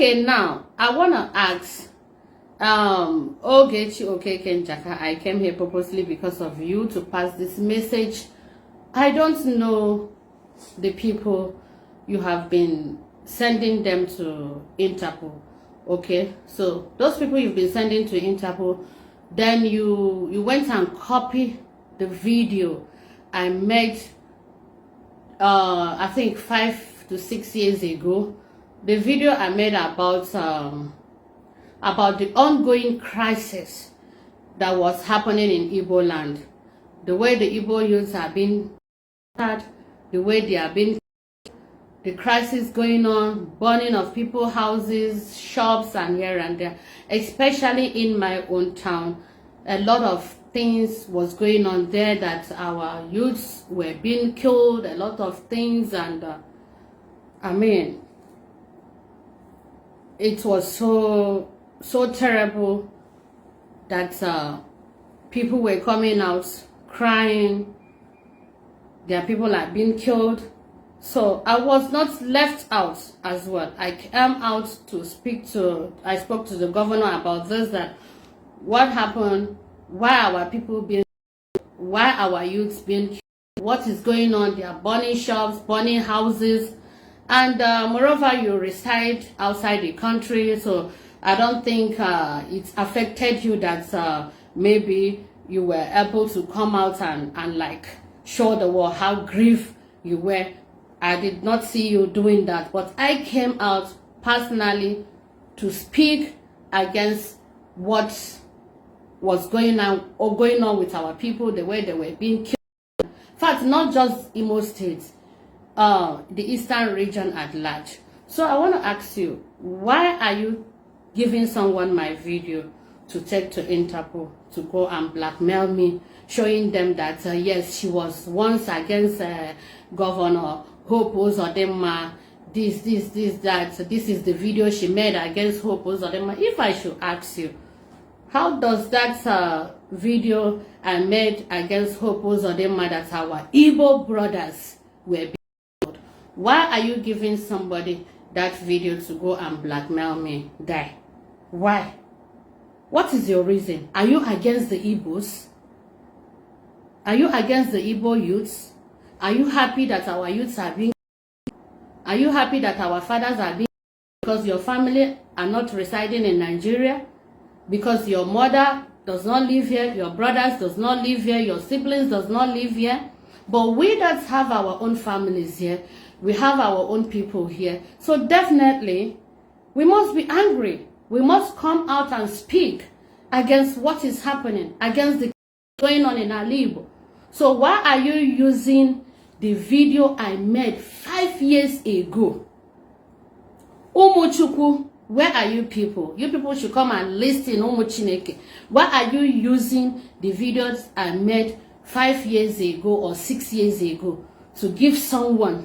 Okay, now I want to ask Ogechi Okeke Njaka, I came here purposely because of you to pass this message. I don't know the people you have been sending them to Interpol. Okay, so those people you've been sending to Interpol, then you went and copied the video I made I think 5 to 6 years ago. The video I made about the ongoing crisis that was happening in Igbo land, the way the Igbo youths are being attacked, the way they are being, the crisis going on, burning of people's houses, shops, and here and there. Especially in my own town, a lot of things was going on there, that our youths were being killed, a lot of things, and I mean, it was so terrible that people were coming out crying. Their people are being killed. So I was not left out as well. I came out to I spoke to the governor about this, that what happened, why our people being, why our youths being killed, what is going on. They are burning shops, burning houses, and moreover, you reside outside the country, so I don't think it affected you that maybe you were able to come out and like show the world how grieved you were. I did not see you doing that, but I came out personally to speak against what was going on with our people, the way they were being killed. In fact, not just Imo State, the eastern region at large. So I want to ask you, why are you giving someone my video to take to Interpol to go and blackmail me, showing them that yes, she was once against Governor Hope Uzodinma, this, that. This is the video she made against Hope Uzodinma. If I should ask you, how does that video I made against Hope Uzodinma, that our Igbo brothers were being killed, why are you giving somebody that video to go and blackmail me? Why? What is your reason? Are you against the Igbos? Are you against the Igbo youths? Are you happy that our youths are being? Are you happy that our fathers are being? Because your family are not residing in Nigeria? Because your mother does not live here, your brothers does not live here, your siblings does not live here? But we that have our own families here, we have our own people here. So definitely, we must be angry. We must come out and speak against what is happening, against the going on in Igbo. So why are you using the video I made 5 years ago? Umuchukwu, where are you people? You people should come and listen. Umuchineke. Why are you using the videos I made 5 years ago or 6 years ago to give someone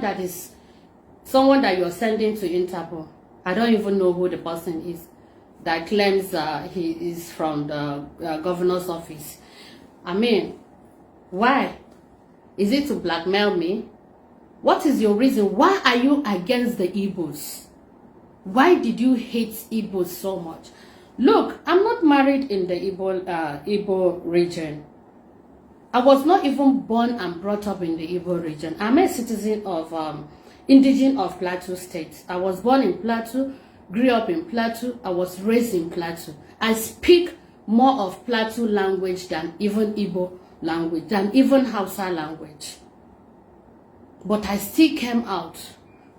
that you're sending to Interpol? I don't even know who the person is that claims he is from the governor's office. I mean, why? Is it to blackmail me? What is your reason? Why are you against the Igbos? Why did you hate Igbos so much? Look, I'm not married in the Igbo region. I was not even born and brought up in the Igbo region. I'm a citizen of indigenous of Plateau State. I was born in Plateau, grew up in Plateau, I was raised in Plateau. I speak more of Plateau language than even Igbo language, than even Hausa language. But I still came out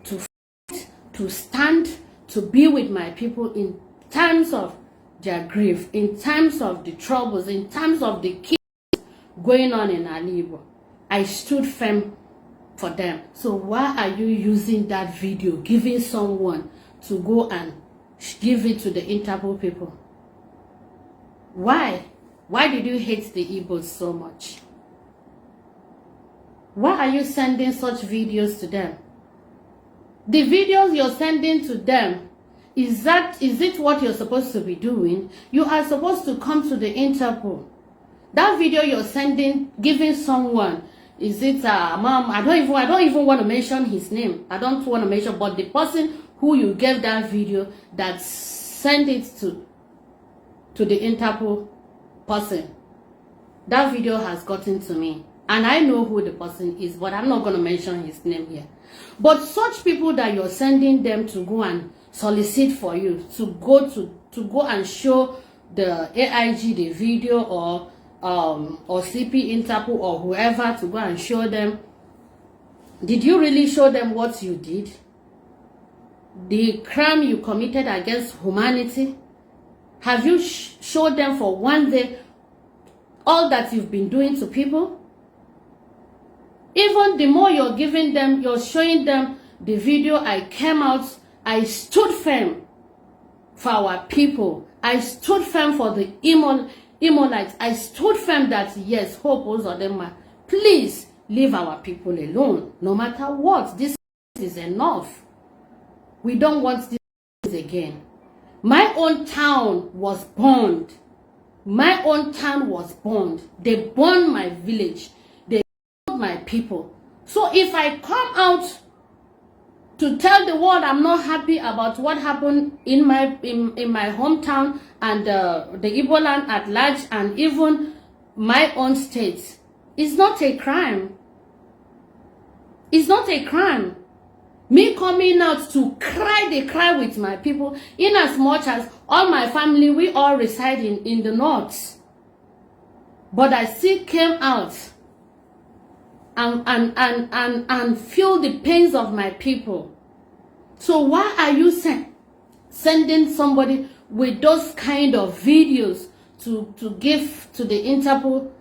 to fight, to stand, to be with my people in times of their grief, in times of the troubles, in times of the chaos going on in Igbo. I stood firm for them. So why are you using that video, giving someone to go and give it to the Interpol people? Why? Why did you hate the Igbos so much? Why are you sending such videos to them? The videos you're sending to them, is it what you're supposed to be doing? You are supposed to come to the Interpol. That video you're sending, giving someone, is it mom? I don't even want to mention his name. I don't want to mention, but the person who you gave that video that sent it to the Interpol person. That video has gotten to me, and I know who the person is, but I'm not going to mention his name here. But such people that you're sending them to go and solicit for you, to go and show the AIG the video, or CP Interpol or whoever, to go and show them, did you really show them what you did? The crime you committed against humanity? Have you showed them for one day all that you've been doing to people? Even the more you're giving them, you're showing them the video, I came out, I stood firm for our people. I stood firm for the Imolites. I stood firm that, yes, Hope Uzodinma, please leave our people alone. No matter what, this is enough. We don't want this again. My own town was burned. My own town was burned. They burned my village. They killed my people. So if I come out to tell the world I'm not happy about what happened in my hometown and the Igbo land at large, and even my own state, it's not a crime. It's not a crime. Me coming out to cry the cry with my people, in as much as all my family, we all reside in the north. But I still came out and feel the pains of my people. So why are you sending somebody with those kind of videos to give to the Interpol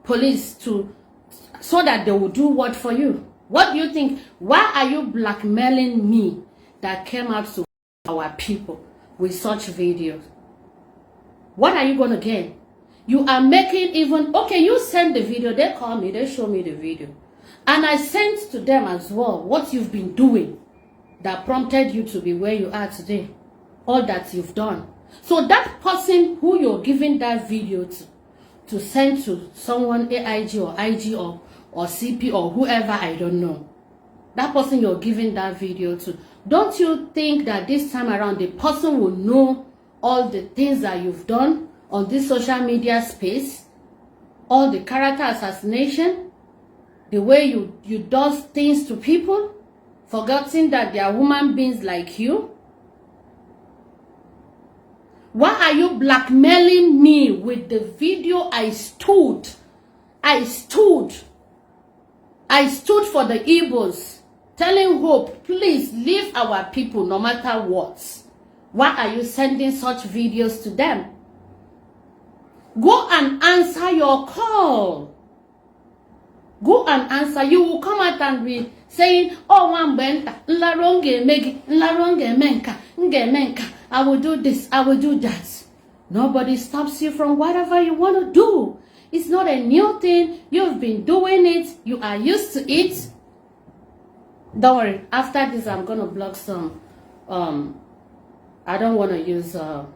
police, so that they will do what for you? What do you think? Why are you blackmailing me that came out to our people with such videos? What are you going to gain? You are making even, okay, you send the video, they call me, they show me the video. And I sent to them as well what you've been doing that prompted you to be where you are today. All that you've done. So that person who you're giving that video to send to someone, AIG or IG or CP or whoever, I don't know. That person you're giving that video to, don't you think that this time around the person will know all the things that you've done on this social media space? All the character assassination, the way you do things to people, forgetting that they are human beings like you? Why are you blackmailing me with the video? I stood for the Igbos, telling Hope, please leave our people no matter what. Why are you sending such videos to them? Go and answer your call. Go and answer. You will come out and be saying, oh, I will do this, I will do that. Nobody stops you from whatever you want to do. It's not a new thing. You've been doing it. You are used to it. Don't worry. After this, I'm going to block some. I don't want to use. I'm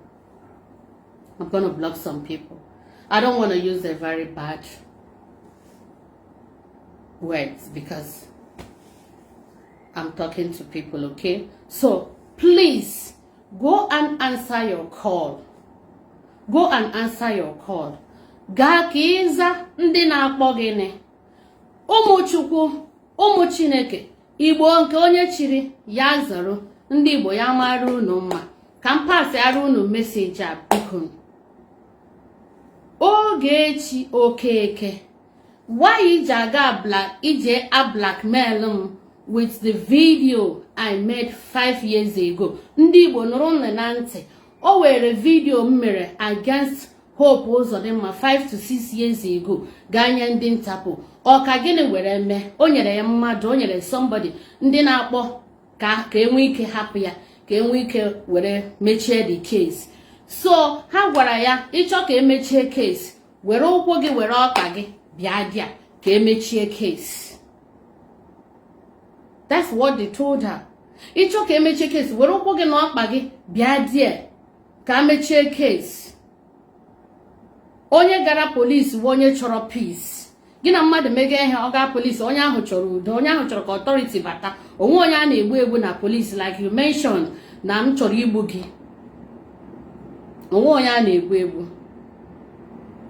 going to block some people. I don't want to use a very bad words because I'm talking to people, okay? So, please, go and answer your call. Go and answer your call. Gakiza ndị na-akpọ gịnị? Ụmụ Chukwu, ụmụ Chineke, Igbo nke onye chiri ya zoro, ndị Igbo ya mara unu mma. Ka m pasịara unu message a biko. Ogechi Okeke, why ije a blackmail with the video I made 5 years ago? Ndị Igbo nụrụ nne na ntị. O were video m mere against Hope Uzodinma 5 to 6 years ago. Ganye ndị Interpol. Ọ ka gịnị were mee? O nyere ya mmadụ, o nyere somebody ndị na-akpọ ka enwe ike hapụ ya, ka enwe ike were mechie the case. So ha gwara ya, ịchọ ka emechie case, were ụkwụ gị were ọka gị bịa dia ka emechie case. That's what they told her. Ịchọ ka emechie case, were ụkwụ gị na ọkpa gị bịa dia ka emechie case. Onye gara police, onye chọrọ peace. Gina mmadụ mege ihe oga police onye ahụ chọrọ udo, onye ahụ chọrọ ka authority bata. Onwe onye a na-egbu na police like you mentioned na m chọrọ igbu gị. Onwe onye a na-egbu.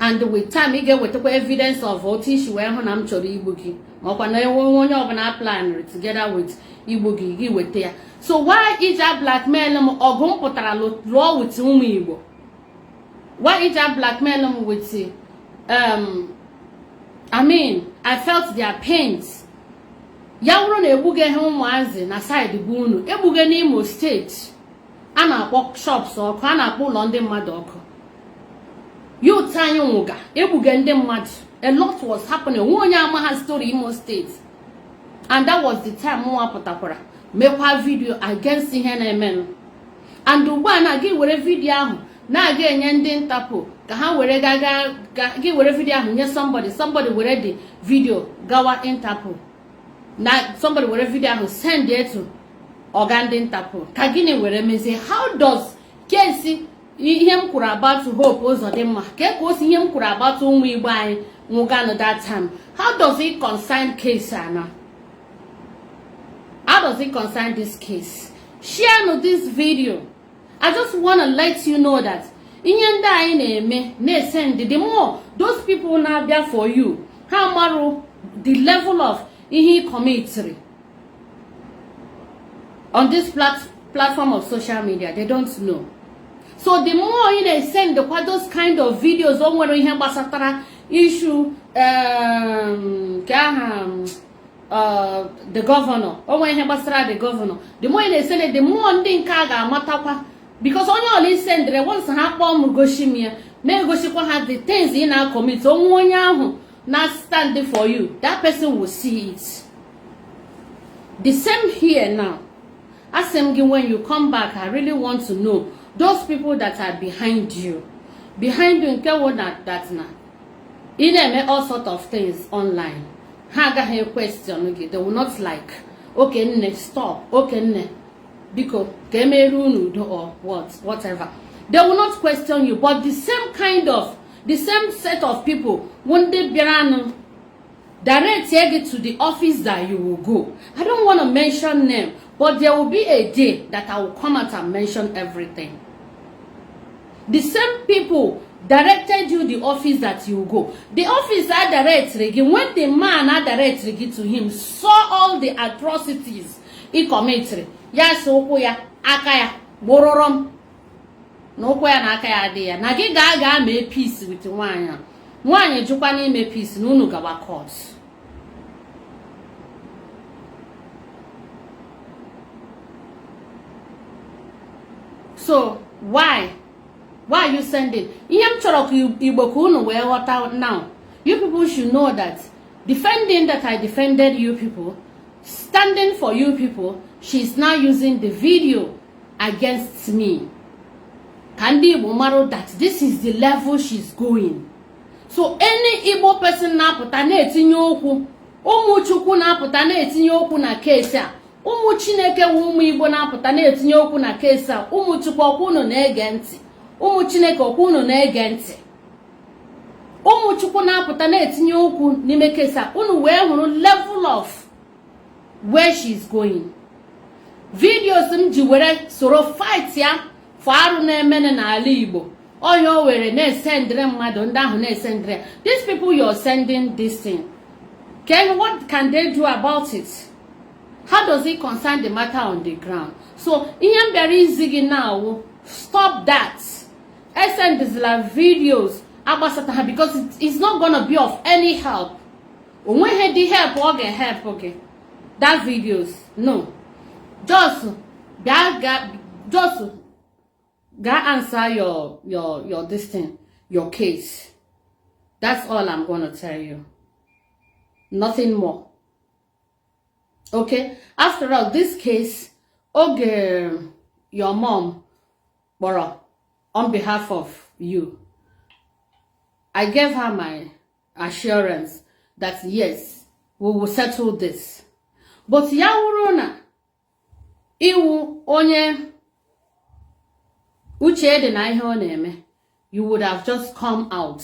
And with time ị ga-ewetakwa evidence of otu isi wee hụ na m chọrọ igbu gị. Makwa na onye ọbụla plan together with igbu gị gị weta ya. So why ija blackmail m ọgụ m pụtara lụọ with ụmụ Igbo? Why ija blackmail m with I mean, I felt their pains. Ya wụrụ na egbuge ha ụmụazị na side bụ unu, egbuge n'Imo steeti. A na-akpọ shops ọkụ, a na-akpọ ụlọ ndị mmadụ ọkụ. Youth anyị nwụga, egbuge ndị mmadụ. A lot was happening. Onye ama ha story Imo State. And that was the time nwa pụtakwara mekwa video against ihe na-eme. And ugbu a na gị were video ahụ na-aga enye ndị Interpol ka ha were gị were video ahụ nye somebody were the video gawa Interpol. Na somebody were video ahụ send it to ọga ndị Interpol. Ka gịnị were mezie? How does case ihe m kwuru about Hope Uzodinma ka o si ihe m kwuru about ụmụ Igbo anyị nwụganụ that time? How does it concern case ana? How does it concern this case? Share this video. I just want to let you know that ihe ndị anyị na-eme na-esend the more those people na-abịa for you, ha marụ the level of ihe commentary on this platform of social media. They don't know. So the more you send those kind of videos on where you gbasatara issue the governor, or when you gbasatara the governor, the more you send it, the more ndị nke a ga-amatakwa. Because onye only send the ones ha kpọọ goshimia, may goshikwa have the things in our commit. Onye ahụ not standing for you, that person will see it. The same here now. Ask them when you come back, I really want to know those people that are behind you. Behind you, that now. In them all sort of things online. Haga a question, they will not like, okay, ne, stop, okay, ne, because or whatever. They will not question you, but the same set of people, when they direct you to the office that you will go. I don't want to mention them, but there will be a day that I will come out and mention everything. The same people directed you the office that you will go. The office I directed, when the man I directed to him saw all the atrocities he committed. Yes, okoya, akaya, bororom. No kwaya na akaya de ya. Na gi ga make peace with nwanya. Nwanya jukwa na make peace n'unu gawa court. So why are you sending? Now, you people should know that defending that I defended you people, standing for you people, she's now using the video against me. Kandi Igbo that this is the level she's going. So any Igbo person na pụta na-etinye okwu, ụmụ Chukwu na pụta na-etinye okwu na case a, ụmụ Chineke ụmụ Igbo na pụta na-etinye okwu na case a, ụmụ Chukwu okwu no na-ege ntị, ụmụ Chineke okwu no na-ege ntị. Ụmụ Chukwu na pụta na-etinye okwu n'ime case a, unu wee hụrụ level of where she's going. Videos m ji were soro fight ya for arụ na-emene n'ala Igbo. Oyo were na-esendre mmadụ ndị ahụ na-esendre. These people you're sending this thing. What can they do about it? How does it concern the matter on the ground? So, ihe very easy now. Stop that. Send these videos because it's not gonna be of any help. When he did help, okay. That videos, no. Just answer your this thing, your case. That's all I'm gonna tell you. Nothing more. Okay? After all, this case, your mom, Bora, on behalf of you, I gave her my assurance that yes, we will settle this. But Yawurona, Iwu onye uche de na ihe ọ na-eme, you would have just come out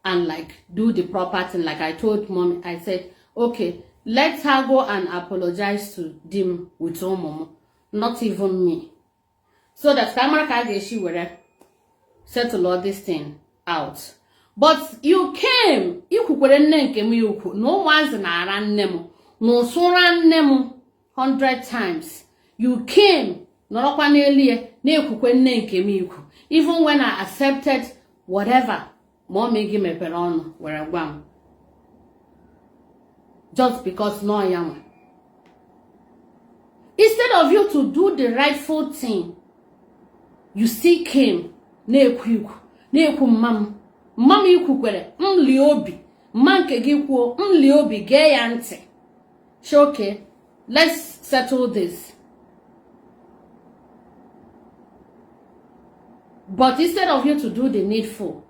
and like do the proper thing. Like I told mommy, I said, okay, let her go and apologize to them with mom, not even me. So that camera she would settle all this thing out. But you came, you could no one's in a nemo, no sooner nemo 100 times. You came, no even when I accepted whatever, mommy give me peron where I am. Just because no young. Instead of you to do the rightful thing, you still came, mam. Mommy kukwere, liobi, manke gikwo, liobi, gay auntie. Okay, let's settle this. But instead of you to do the needful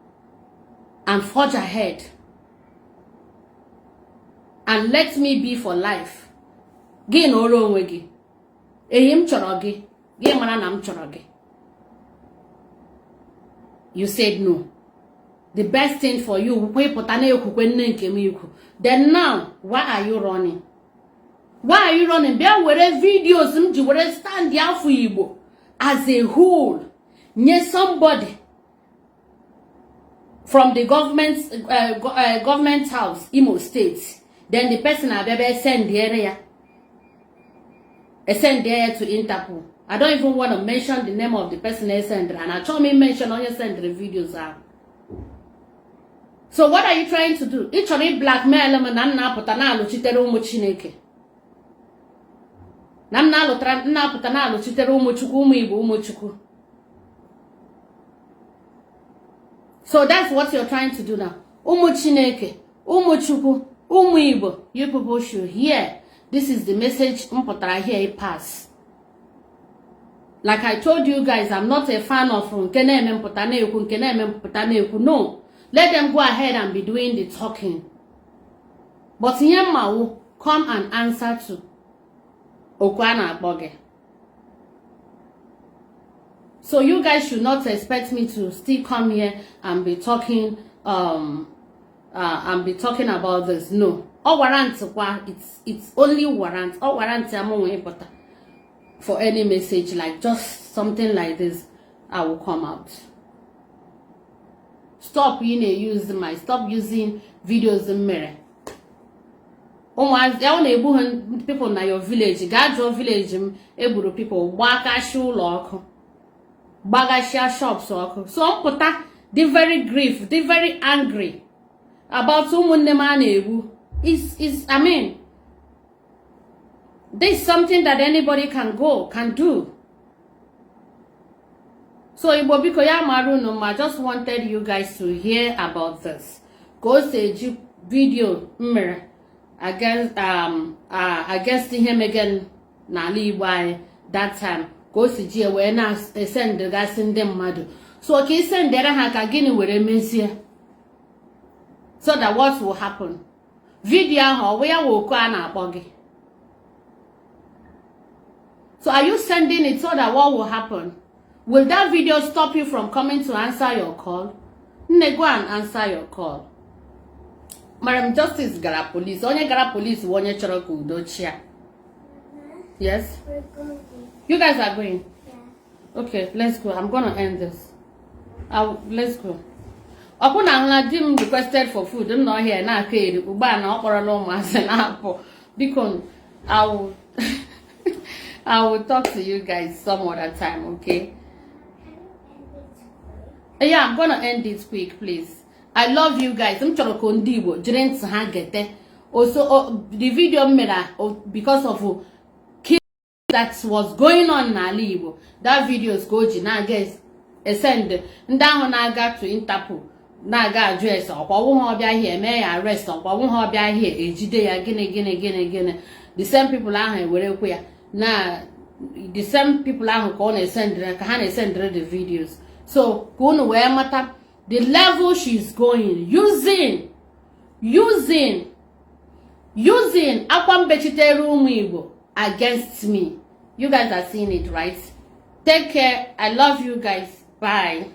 and forge ahead and let me be for life, gay no wrong wegi, ehim chorogi, gay mananam chorogi. You said no. The best thing for you, then now, why are you running? Why are you running? There were videos, you were stand there for Igbo as a whole. Near somebody from the government house, Imo State. Then the person I send the area. Send there to Interpol. I don't even want to mention the name of the person I send, and I told me mention on your send the videos out. So what are you trying to do? It's only blackmail them and na putana lo chitere umu Chineke. Na putana lo chitere umu Chukwu umu Igbo umu Chukwu. So that's what you're trying to do now. Umu Chineke, umu Chukwu, umu Igbo. You people should hear. This is the message mputara here it pass. Like I told you guys, I'm not a fan of nkene mputana eku, nkene mputana eku. No. Let them go ahead and be doing the talking. But here Mawu come and answer to Okwana Boge. So you guys should not expect me to still come here and be talking about this. No. All warrant it's only warrant. All warrant for any message like just something like this, I will come out. Stop stop using videos in mirror. People na your village, guard your village, able people bagashi lock, bagashi shops or so put they very grief, they very angry about someone the man is I mean there's something that anybody can do. So Ibobiko ya maruno, I just wanted you guys to hear about this. Go say video mirror against him again Nali that time. Go see where na send the guys in them madu. So okay send there haka gini with a messia. So that what will happen? Video how where will go na bogi. So are you sending it so that what will happen? Will that video stop you from coming to answer your call? Go and answer your call. Madam Justice gara police. Onye gara police wonye choro ku udochia. Yes? We're going. You guys are going? Yeah. Okay, let's go. I'm gonna end this. Let's go. Okuna Jim requested for food. I'm not here. Na keri. Uba na okoro lo mas na apo. Because I will talk to you guys some other time, okay? Yeah, I'm gonna end this quick, please. I love you guys. I'm choro kondibo. Jren gete. Also, the video made because of that was going on in Alibo. That video is going now, guys. Send down I got to Interpol. Now I got address or won't be here, may I arrest or won't be here. Ejide again. The same people are here where now the same people are who can send the videos. So go where matter the level she's going using akwam bechiteru umu against me. You guys are seeing it, right? Take care. I love you guys. Bye.